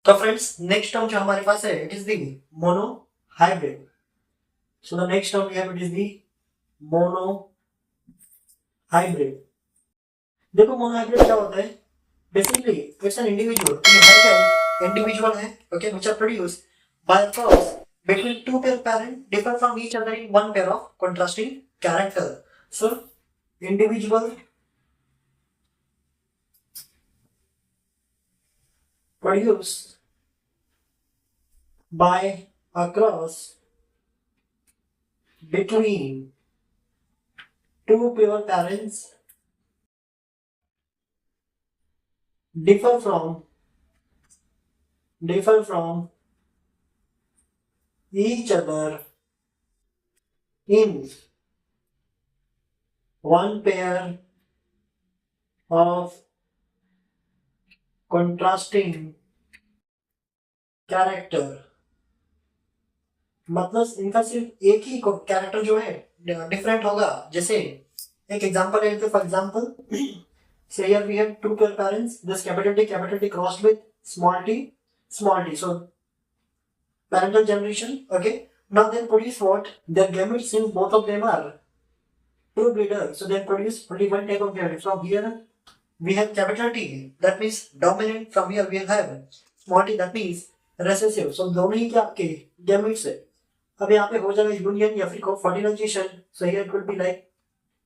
तो friends next term जो हमारे पास है it is the monohybrid. So the next term we have it is the monohybrid. देखो monohybrid क्या होता है. Basically it's an individual. Individual है okay which are produced by cross between two pair parent differ from each other in one pair of contrasting character. So individual produced by a cross between two pair parents differ from each other in one pair of contrasting character. मतलब इनका सिर्फ एक ही character जो है different होगा. जैसे एक example है for example say here we have two pair parents, this capital T crossed with small t. So parental generation. Okay, now they produce what? Their gametes, since both of them are true breeders, so they produce only one type of gamete. From here we have capital T, that means dominant. From here we have small t, that means recessive. So दोनों ही क्या आपके gametes है. अब यहाँ पे हो जाएगा union या फिर fertilisation. So here it will be like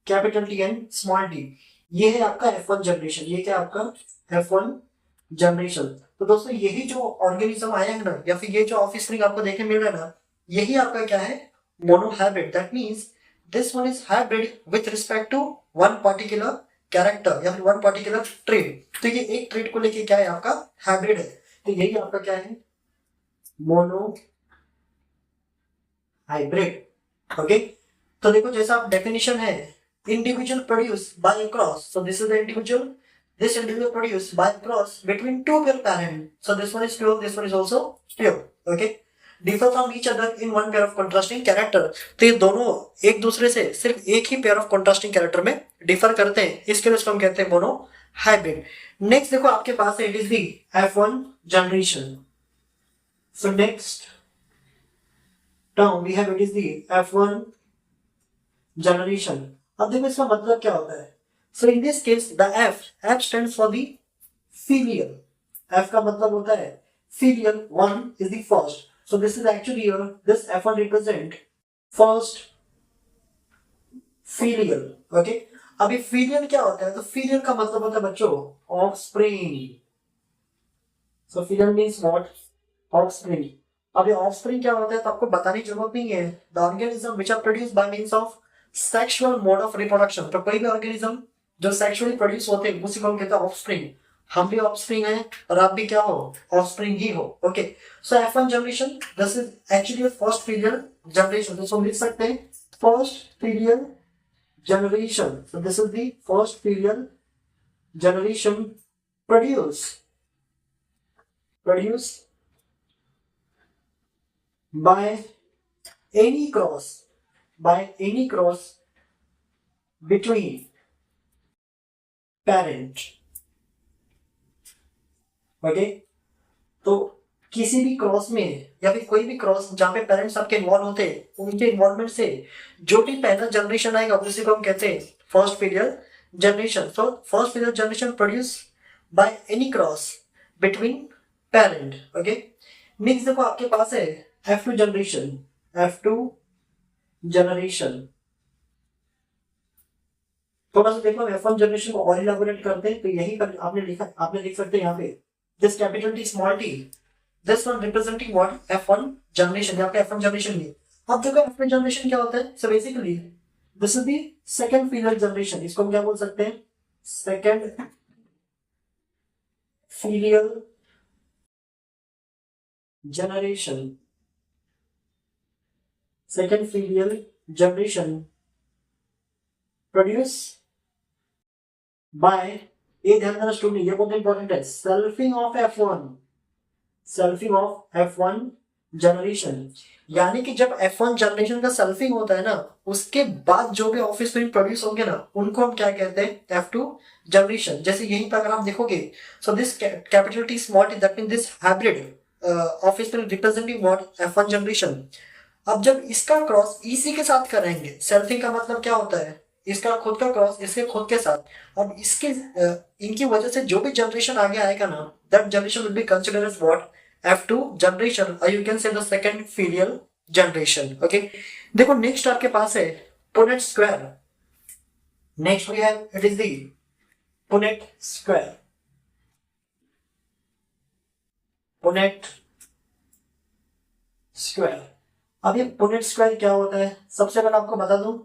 capital T and small T. ये है आपका F1 जनरेशन. ये क्या आपका F1 जनरेशन. तो दोस्तों यही जो ऑर्गेनिज्म आया है ना या फिर ये जो ऑफस्प्रिंग आपको देखने मिल रहा है ना, यही आपका क्या है mono hybrid. That means this one is hybrid with respect to one particular character या फिर वन पर्टिकुलर ट्रेड. तो ये एक ट्रेड को लेके क्या है आपका हाइब्रिड है. तो यही आपका क्या है मोनो हाइब्रिड. ओके, तो देखो जैसा आप डेफिनेशन है individual produced by a cross. So this is the individual. This individual produced by a cross between two pair parent. So this one is pure. This one is also pure. Okay. Differ from each other in one pair of contrasting character. तो ये दोनों एक दूसरे से सिर्फ एक ही pair of contrasting character में differ करते हैं. इसके लिए इसको हम कहते हैं मोनो हाइब्रिड. नेक्स्ट देखो आपके पास है it is the F1 generation. So next term we have it is the F1 generation. अब देखो इसका मतलब क्या होता है. So in this case the F stands for the filial. F का मतलब होता है filial. One is the first. So this is actually here this F1 represent first filial. Okay, अभी फीलियल क्या होता है. तो फीलियल का मतलब होता है बच्चों offspring. So filial means what offspring. अभी ऑफस्प्रिंग क्या होता है तो आपको बताने की जरूरत नहीं है. The organism which are produced by means of sexual mode of reproduction. तो कोई भी ऑर्गेनिज्म जो सेक्सुअली प्रोड्यूस होते हैं उसी को हम कहते हैं ऑफस्प्रिंग. हम भी ऑफस्प्रिंग हैं और आप भी क्या हो ऑफस्प्रिंग ही हो. Okay, so F1 generation this is actually first filial generation. तो हम लिख सकते हैं first filial generation. So this is the first filial generation produce by any cross between parent. Okay, तो किसी भी क्रॉस में या फिर कोई भी क्रॉस जहां पे पेरेंट्स आपके इन्वॉल्व होते हैं उनके इन्वॉल्वमेंट से जो भी पहला जनरेशन आएगा उसी को हम कहते हैं first period generation. So first period generation produce by any cross between parent. Okay, next देखो आपके पास है F2 जनरेशन. थोड़ा सा देखो F1 जनरेशन को और इलैबोरेट करते हैं. तो यही आपने लिख सकते हैं यहाँ पे this capital T small t, this one representing what F1 generation. यहाँ पे F1 जनरेशन ही. अब देखो F1 जनरेशन क्या होता है. So basically this is the second filial generation. इसको हम क्या बोल सकते हैं second filial generation. Second filial generation produce by ये ध्यान देना स्टूडेंट, ये बहुत इंपॉर्टेंट है. सेल्फिंग ऑफ F1 जनरेशन, यानी कि जब F1 जनरेशन का सेल्फिंग होता है ना, उसके बाद जो भी ऑफस्प्रिंग प्रोड्यूस होंगे ना, उनको हम क्या कहते हैं, F2 जनरेशन। जैसे यहीं पर अगर आप देखोगे, so this capital T small t, that mean this hybrid offspring representing what, F1 generation. अब जब इसका क्रॉस इसी के साथ करेंगे, सेल्फिंग का मतलब क्या होता है, इसका खुद का क्रॉस इसके खुद के साथ, अब इसके इनकी वजह से जो भी जनरेशन आगे आएगा ना, that generation will be considered as what, F2 generation, और you can say the second filial generation. Okay, देखो नेक्स्ट आपके पास है Punnett square. Next we have, it is the Punnett square. Punnett square. अब ये पुनेट स्क्वायर क्या होता है, सबसे पहले आपको बता दूं,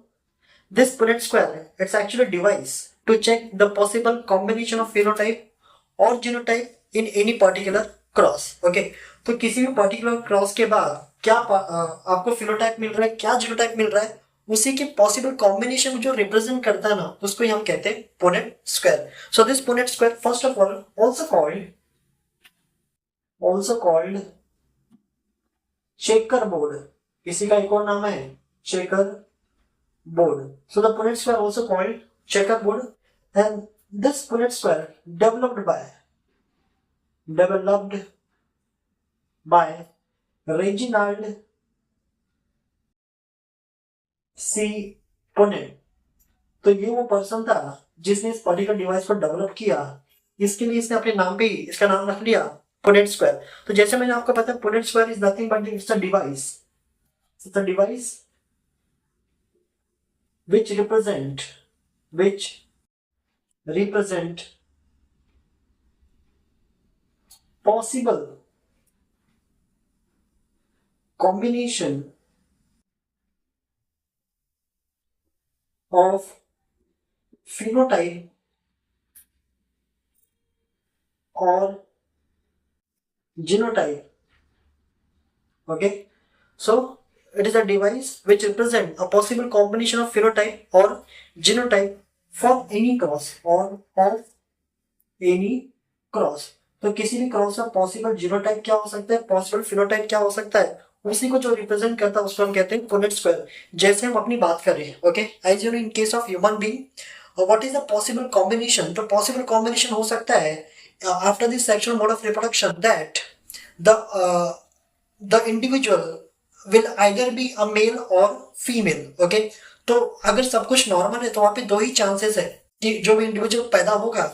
this Punnett square it's actually device to check the possible combination of phenotype और genotype in any particular cross. Okay, तो किसी भी पर्टिकुलर क्रॉस के बाद क्या आपको फिनोटाइप मिल रहा है, क्या जीनोटाइप मिल रहा है, उसी के पॉसिबल कॉम्बिनेशन जो रिप्रेजेंट करता है ना, उसको हम कहते हैं Punnett square. So this Punnett square first of all also called checker board, किसी का एक और नाम है checker board. So the Punnett square also called checkerboard, and this Punnett square developed by Reginald C. Punnett। तो ये वो person था जिसने इस पर्टिकुलर डिवाइस को डेवलप किया, इसके लिए इसने अपने नाम पे ही इसका नाम रख लिया पुनेट स्क्वायर। तो जैसे मैंने आपको बताया, Punnett square is nothing but it's a device which represent possible combination of phenotype or genotype। Okay, so it is a device which represent a possible combination of phenotype or genotype for any cross or of any cross। तो किसी भी cross का possible genotype क्या हो सकता है, possible phenotype क्या हो सकता है, उसी को जो रिप्रेजेंट करता है उसको हम कहते हैं पुनेट स्क्वायर। जैसे हम अपनी बात कर रहे हैं, okay, as you know in case of human being, what is the possible combination, तो पॉसिबल कॉम्बिनेशन हो सकता है after this sexual mode of reproduction that the individual will either be a male or female. Okay, तो अगर सब कुछ normal है तो वहां पे दो ही चांसेस है कि जो भी इंडिविजुअल पैदा होगा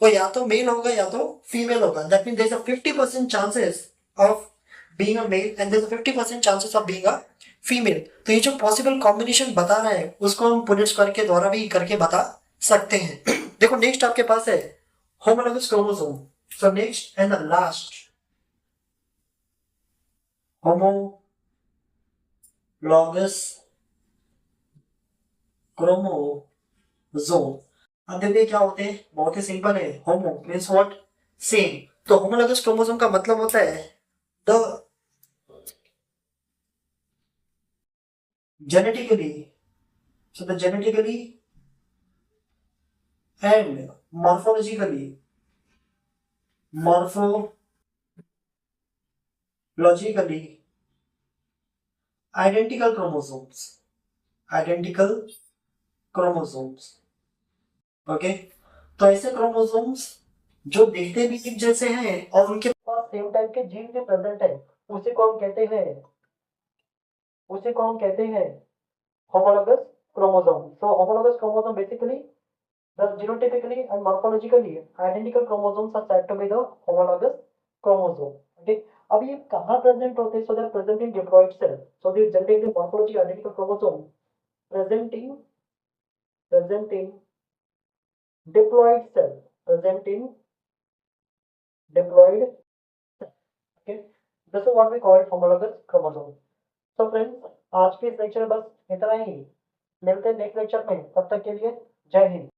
वो या तो मेल होगा या तो फीमेल होगा। That mean there is a 50% chances of being a male and there is a 50% chances of being a female. तो ये जो पॉसिबल कॉम्बिनेशन बता रहा है उसको हम पुनेट स्क्वायर के द्वारा भी करके बता सकते हैं। देखो नेक्स्ट आपके पास है homologous chromosome. So next and the last, homologous chromosome. अब देखिए क्या होते हैं, बहुत ही सिंपल है। होमो मीन्स व्हाट, सेम। तो होमोलॉगस क्रोमोसोम का मतलब होता है the genetically, so the genetically and morphologically identical chromosomes। Okay, तो ऐसे क्रोमोसोम्स जो दिखते भी एक जैसे हैं और उनके पास सेम टाइप के जीन भी प्रेजेंट है, उसी को हम कहते हैं homologous chromosome। So homologous chromosome basically the genotypically and morphologically identical chromosomes are said to be the homologous chromosome। Okay, अब ये कहाँ प्रेजेंट होते हैं, so they are present in diploid cell। So they generate the morphology identical chromosome present in diploid cell, okay, this is what we call homologous chromosome। So friends, आज के इस lecture में बस इतना ही, मिलते हैं नेक्स्ट लेक्चर में, तब तक के लिए जय हिंद।